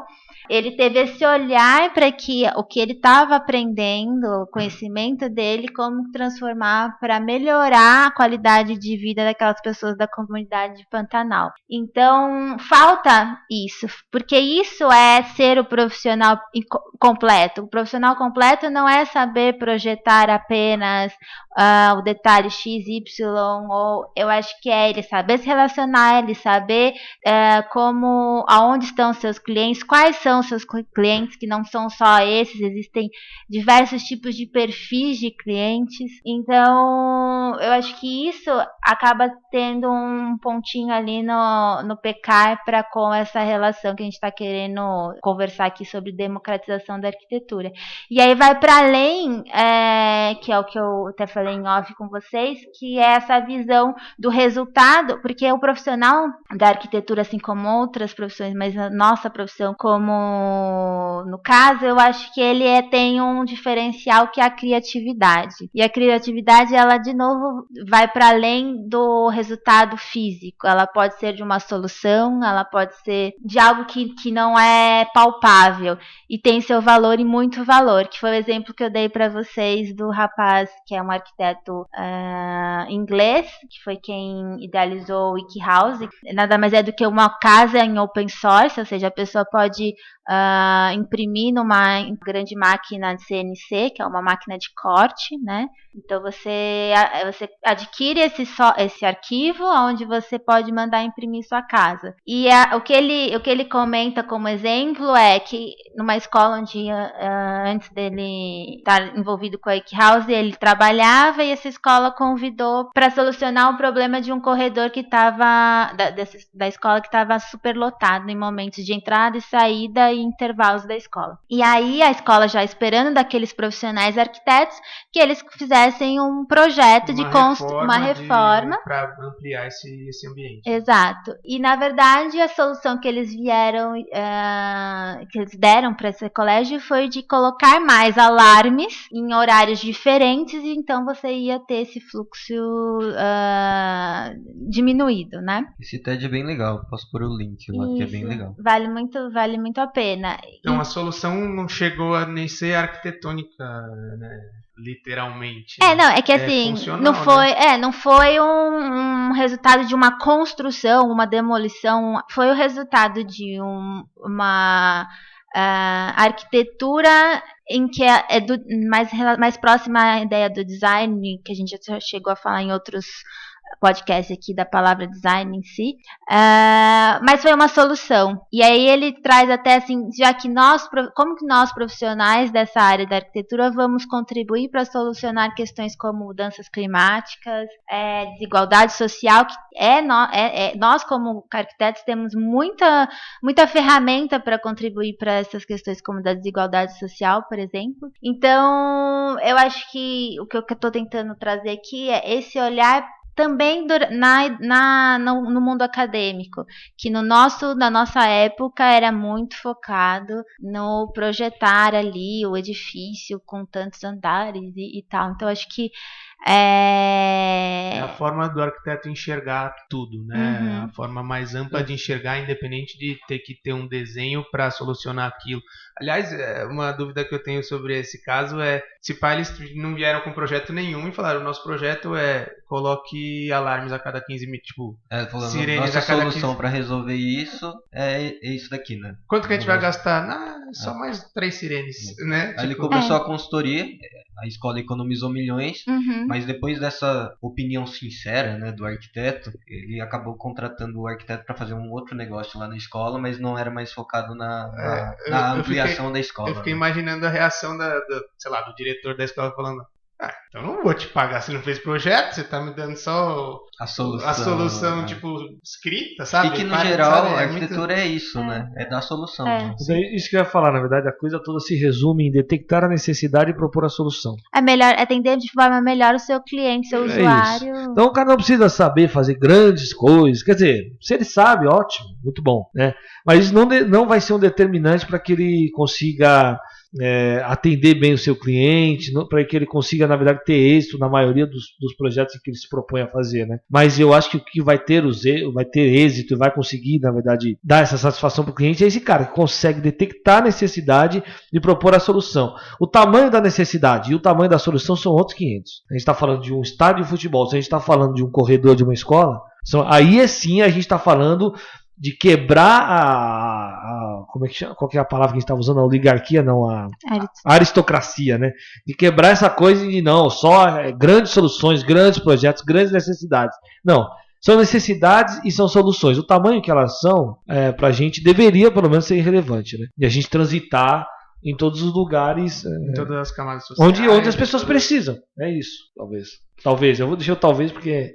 ele teve esse olhar para que o que ele estava aprendendo, o conhecimento dele, como transformar para melhorar a qualidade de vida daquelas pessoas da comunidade de Pantanal. Então, falta isso, porque isso é ser o profissional completo. O profissional completo não é saber projetar apenas o detalhe X, Y, ou eu acho que é ele saber se relacionar, ele saber aonde estão seus clientes, quais são seus clientes, que não são só esses, existem diversos tipos de perfis de clientes. Então, eu acho que isso acaba tendo um pontinho ali no pecar para com essa relação que a gente está querendo conversar aqui sobre democratização da arquitetura. E aí vai para além, que é o que eu até falei em off com vocês, que é essa visão do resultado, porque o profissional da arquitetura, assim como outras profissões, mas a nossa profissão, como no caso, eu acho que ele tem um diferencial que é a criatividade. E a criatividade, ela de novo vai para além do resultado físico. Ela pode ser de uma solução, ela pode ser de algo que não é palpável e tem seu valor e muito valor, que foi o exemplo que eu dei para vocês do rapaz que é um arquiteto inglês, que foi quem idealizou o WikiHouse. Nada mais é do que uma casa em open source, ou seja, a pessoa pode imprimir numa grande máquina de CNC, que é uma máquina de corte, né? Então você adquire esse arquivo onde você pode mandar imprimir sua casa. E o que ele comenta como exemplo é que numa escola onde antes dele estar envolvido com a WikiHouse, ele trabalhava e essa escola convidou para solucionar o problema de um corredor que estava da escola que estava superlotado em momentos de entrada e saída e intervalos da escola. E aí a escola já esperando daqueles profissionais arquitetos que eles fizessem um projeto uma reforma para ampliar esse ambiente. Exato. E na verdade a solução que eles deram para esse colégio foi de colocar mais alarmes em horários diferentes, e então você ia ter esse fluxo diminuído, né? Esse TED é bem legal, posso pôr o link lá, que é bem legal. Vale muito a pena. Então a solução não chegou a nem ser arquitetônica, né? Literalmente. Não, é que assim, não foi, né? Não foi um resultado de uma construção, uma demolição, foi o resultado de uma arquitetura em que mais próxima à ideia do design, que a gente já chegou a falar em outros podcast aqui da palavra design em si, mas foi uma solução. E aí ele traz até assim, já que como que nós profissionais dessa área da arquitetura vamos contribuir para solucionar questões como mudanças climáticas, desigualdade social, que nós como arquitetos temos muita ferramenta para contribuir para essas questões como da desigualdade social, por exemplo. Então, eu acho que o que eu estou tentando trazer aqui é esse olhar também no mundo acadêmico, que na nossa época era muito focado no projetar ali o edifício com tantos andares e tal. Então acho que é a forma do arquiteto enxergar tudo, né? Uhum. A forma mais ampla de enxergar, independente de ter que ter um desenho para solucionar aquilo. Aliás, uma dúvida que eu tenho sobre esse caso é se eles não vieram com projeto nenhum e falaram, o nosso projeto coloque alarmes a cada 15 minutos, tipo, sirenes a cada 15 minutos. Nossa solução para resolver isso é isso daqui, né? Quanto que a gente vai gastar? Só mais 3 sirenes, né? Aí ele começou a consultoria, a escola economizou milhões, Uhum. mas depois dessa opinião sincera, né, do arquiteto, ele acabou contratando o arquiteto para fazer um outro negócio lá na escola, mas não era mais focado na ampliação da escola. Eu fiquei imaginando a reação do diretor da escola falando, então não vou te pagar, você não fez projeto, você tá me dando só a solução tipo, escrita, sabe? E que no geral a arquitetura é isso, né? É dar solução. Isso que eu ia falar, na verdade, a coisa toda se resume em detectar a necessidade e propor a solução. É melhor atender de forma melhor o seu cliente, seu usuário. Isso. Então o cara não precisa saber fazer grandes coisas, quer dizer, se ele sabe, ótimo, muito bom, né? Mas isso não vai ser um determinante para que ele consiga atender bem o seu cliente, para que ele consiga, na verdade, ter êxito na maioria dos projetos que ele se propõe a fazer, né? Mas eu acho que o que vai ter êxito e vai conseguir, na verdade, dar essa satisfação para o cliente é esse cara que consegue detectar a necessidade e propor a solução. O tamanho da necessidade e o tamanho da solução são outros 500. A gente está falando de um estádio de futebol, se a gente está falando de um corredor de uma escola, aí sim a gente está falando de quebrar como é que chama? Qual que é a palavra que a gente estava usando? A oligarquia, não, a aristocracia, né? De quebrar essa coisa de só grandes soluções, grandes projetos, grandes necessidades. Não, são necessidades e são soluções. O tamanho que elas são, para a gente, deveria pelo menos ser irrelevante, né? E a gente transitar em todos os lugares, em todas as camadas sociais, onde as pessoas precisam. É isso, talvez. Eu vou deixar o talvez porque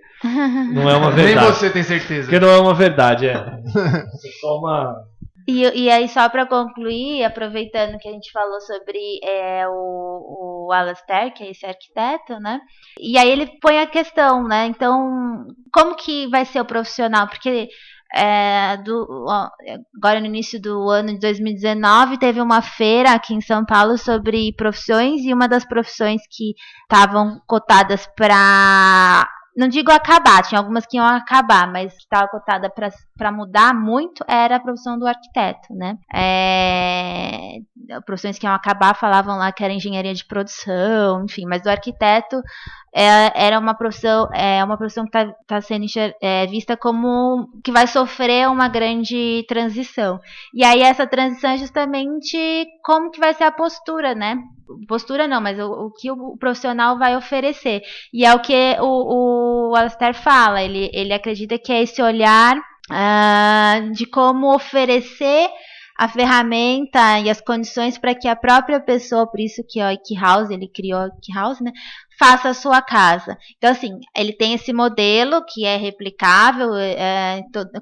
não é uma verdade. Nem você tem certeza. Porque não é uma verdade, é só uma... E aí, só para concluir, aproveitando que a gente falou sobre o Alastair, que é esse arquiteto, né? E aí ele põe a questão, né? Então, como que vai ser o profissional? Porque agora no início do ano de 2019, teve uma feira aqui em São Paulo sobre profissões, e uma das profissões que estavam cotadas para, não digo acabar, tinha algumas que iam acabar, mas que estava cotada para mudar muito, era a profissão do arquiteto, né? Profissões que iam acabar falavam lá que era engenharia de produção, enfim, mas o arquiteto era uma profissão que está sendo vista como que vai sofrer uma grande transição. E aí essa transição é justamente como que vai ser a postura, né? Postura não, mas o que o profissional vai oferecer. E é o que o Alastair fala, ele acredita que é esse olhar de como oferecer a ferramenta e as condições para que a própria pessoa, por isso que o Eikhaus, ele criou o Eikhaus, né, faça a sua casa. Então, assim, ele tem esse modelo que é replicável,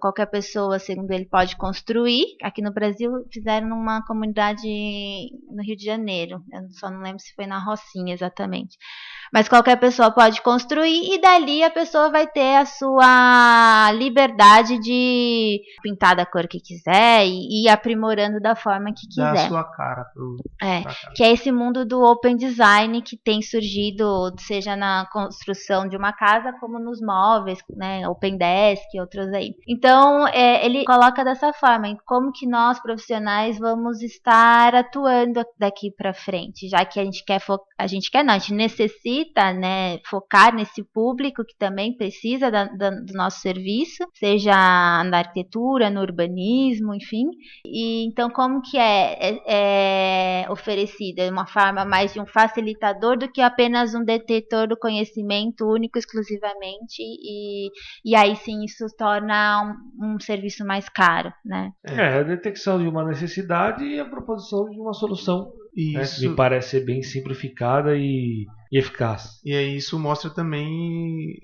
qualquer pessoa, segundo ele, pode construir. Aqui no Brasil, fizeram numa comunidade no Rio de Janeiro, eu só não lembro se foi na Rocinha exatamente. Mas qualquer pessoa pode construir, e dali a pessoa vai ter a sua liberdade de pintar da cor que quiser e ir aprimorando da forma que quiser. Dar a sua cara que é esse mundo do open design que tem surgido, seja na construção de uma casa, como nos móveis, né, Open Desk e outros aí. Então, ele coloca dessa forma, em como que nós, profissionais, vamos estar atuando daqui para frente, já que a gente necessita, né, focar nesse público que também precisa do nosso serviço, seja na arquitetura, no urbanismo, enfim. E então, como que é oferecida? Uma forma mais de um facilitador do que apenas um detetor do conhecimento único, exclusivamente, e aí sim isso torna um serviço mais caro, né? A detecção de uma necessidade e a proposição de uma solução. Isso. Me parece ser bem simplificada e eficaz. E aí isso mostra também,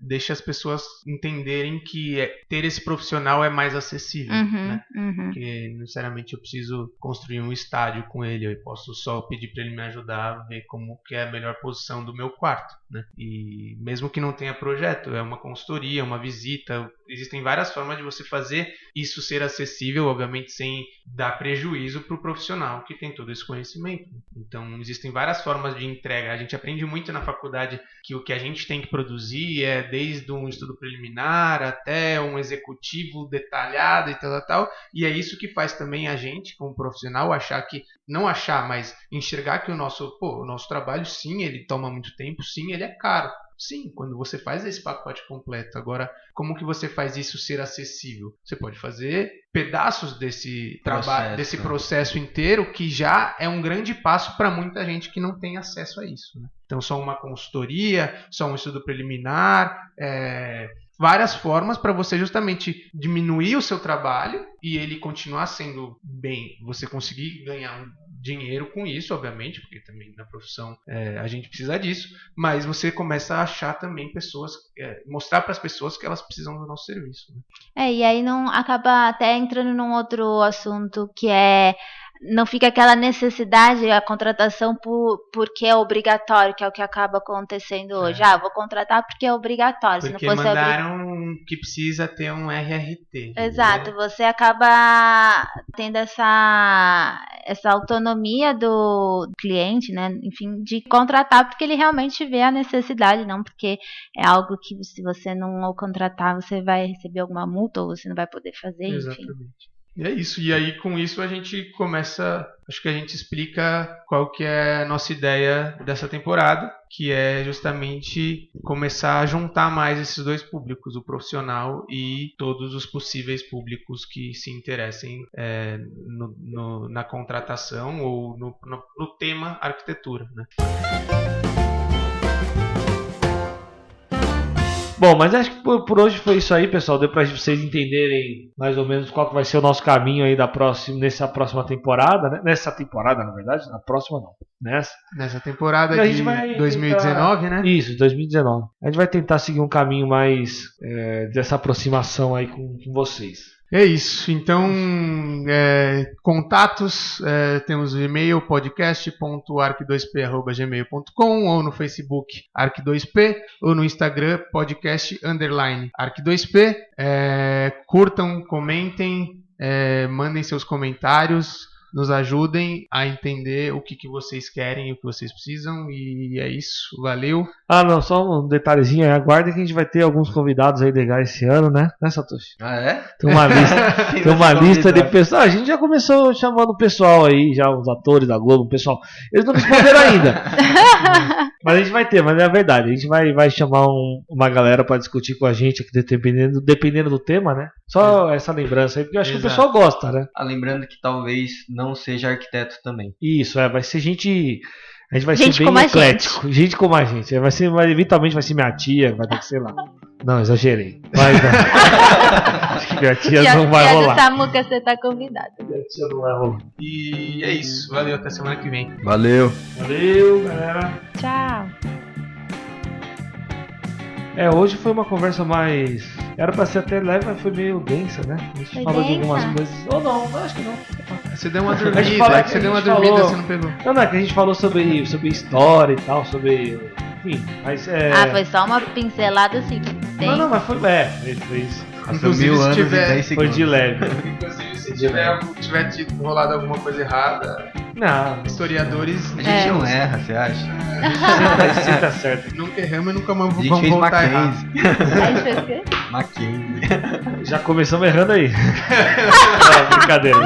deixa as pessoas entenderem que ter esse profissional é mais acessível, né? Porque necessariamente eu preciso construir um estádio com ele, eu posso só pedir para ele me ajudar a ver como que é a melhor posição do meu quarto, né? E mesmo que não tenha projeto, é uma consultoria, uma visita, existem várias formas de você fazer isso ser acessível, obviamente sem dar prejuízo para o profissional que tem todo esse conhecimento. Então existem várias formas de entrega. A gente aprende muito na faculdade que o que a gente tem que produzir é desde um estudo preliminar até um executivo detalhado e tal. E é isso que faz também a gente, como profissional, mas enxergar que o nosso trabalho, sim, ele toma muito tempo, sim, ele é caro. Sim, quando você faz esse pacote completo. Agora, como que você faz isso ser acessível? Você pode fazer pedaços desse trabalho, desse processo inteiro, que já é um grande passo para muita gente que não tem acesso a isso, né? Então, só uma consultoria, só um estudo preliminar, várias formas para você justamente diminuir o seu trabalho e ele continuar sendo você conseguir ganhar dinheiro com isso, obviamente, porque também na profissão a gente precisa disso, mas você começa a achar também pessoas, mostrar para as pessoas que elas precisam do nosso serviço, né? E aí não acaba até entrando num outro assunto que não fica aquela necessidade, a contratação porque é obrigatório, que é o que acaba acontecendo hoje. Vou contratar porque é obrigatório. Porque se não fosse mandaram que precisa ter um RRT. Exato, né? você acaba tendo essa autonomia do cliente, né? Enfim, de contratar porque ele realmente vê a necessidade, não porque é algo que se você não o contratar, você vai receber alguma multa ou você não vai poder fazer, Exatamente. enfim. E é isso, e aí com isso a gente começa, acho que a gente explica qual que é a nossa ideia dessa temporada, que é justamente começar a juntar mais esses dois públicos, o profissional e todos os possíveis públicos que se interessem na contratação ou no tema arquitetura, né? Bom, mas acho que por hoje foi isso aí, pessoal. Deu pra vocês entenderem mais ou menos qual que vai ser o nosso caminho aí nessa próxima temporada, né? Nessa temporada, na verdade, na próxima não. Nessa temporada de 2019, né? Isso, 2019. A gente vai tentar seguir um caminho mais dessa aproximação aí com vocês. É isso. Então, contatos, temos o e-mail podcast.arc2p@gmail.com ou no Facebook arc2p ou no Instagram podcast_arc2p. Curtam, comentem, mandem seus comentários, nos ajudem a entender o que vocês querem e o que vocês precisam. E é isso. Valeu. Não, só um detalhezinho. Aguardem que a gente vai ter alguns convidados aí legais esse ano, né? Né, Satoshi? Ah, é? Tem uma lista de pessoas. A gente já começou chamando o pessoal aí, já os atores da Globo, o pessoal. Eles não responderam ainda. Mas a gente vai ter, mas é a verdade. A gente vai chamar uma galera para discutir com a gente aqui, dependendo do tema, né? Só essa lembrança aí, porque eu acho que o pessoal gosta, né? Lembrando que talvez não seja arquiteto também. Isso, vai ser gente. A gente vai gente ser bem eclético. Gente como a gente. Eventualmente vai ser minha tia, vai ter que, sei lá. Não, exagerei. Mas não. Acho que minha tia não vai rolar. Samuca, você tá convidado. Minha tia não vai rolar. E é isso. Valeu, até semana que vem. Valeu, galera. Tchau. Hoje foi uma conversa mais. Era pra ser até leve, mas foi meio densa, né? A gente falou de algumas coisas. Ou não, acho que não. Você deu uma dormida, você não pegou. Não, é que a gente falou sobre história e tal, sobre. Enfim, mas foi só uma pincelada assim. Não, mas foi isso. Inclusive, 1000 anos e 10 Foi segundos. de leve. Inclusive, se tiver rolado alguma coisa errada, Não, historiadores. A gente não erra, você acha? sempre tá certo. Nunca erramos e nunca A vamos gente fez voltar a errar. Mackenzie. Aí fez o quê? Mackenzie. Já começamos errando aí. Não, brincadeira.